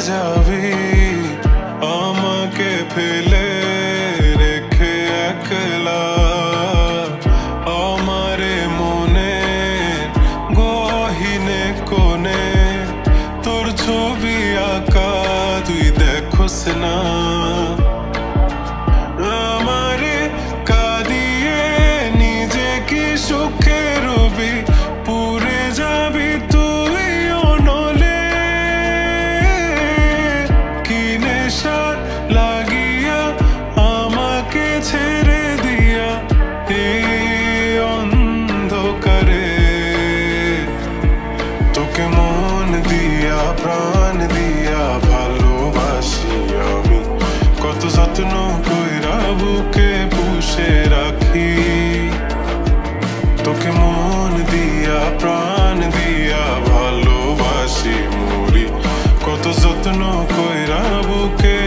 যাবি আমাকে ফেলে রেখে একলা আমারে মনে গহীনে কোণে তোর ছবি আঁকা তুই দেখোস না আমারে কাঁদিয়ে নিজে কি সুখে রবি পুরে যাবি তুই অনলে কি নেশা লাগিয়া আমাকে ছেড়ে দিয়া এই অন্ধকারে তোকে মন দিয়া প্রাণ দিয়া ভালোবাসি আমি কত যত্ন কইরা বুকে পুষে রাখি তোকে মন দিয়া প্রাণ দিয়া ভালোবাসি মরি কত যত্ন কইরা বুকে